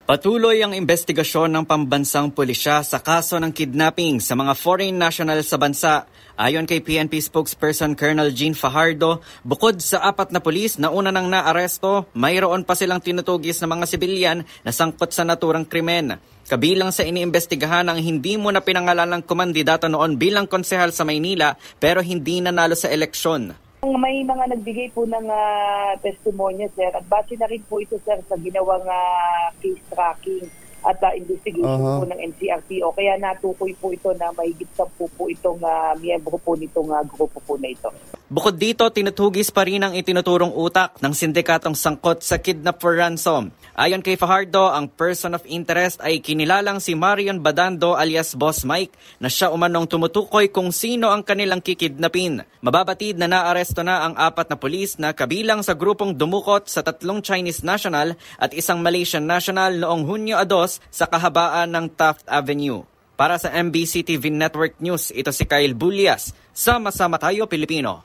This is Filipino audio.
Patuloy ang investigasyon ng pambansang pulisya sa kaso ng kidnapping sa mga foreign national sa bansa. Ayon kay PNP spokesperson Colonel Jean Fajardo, bukod sa 4 na pulis na una nang naaresto, mayroon pa silang tinutugis na mga sibilyan na sangkot sa naturang krimen. Kabilang sa iniimbestigahan ang hindi mo na pinangalalang komandidato noon bilang konsehal sa Maynila pero hindi nanalo sa eleksyon. May mga nagbigay po ng testimonya, sir, at base na rin po ito, sir, sa ginawang case tracking at investigation po ng NCRPO. Kaya natukoy po ito na mahigit 10 po itong miyembro po nitong grupo po na ito. Bukod dito, tinutugis pa rin ang itinuturong utak ng sindikatong sangkot sa kidnap for ransom. Ayon kay Fajardo, ang person of interest ay kinilalang si Marion Badando alias Boss Mike na siya umanong tumutukoy kung sino ang kanilang kikidnapin. Mababatid na naaresto na ang 4 na pulis na kabilang sa grupong dumukot sa 3 Chinese national at 1 Malaysian national noong Hunyo 2 sa kahabaan ng Taft Avenue. Para sa MBC TV Network News, ito si Kyle Bulias. Sama-sama tayo, Pilipino.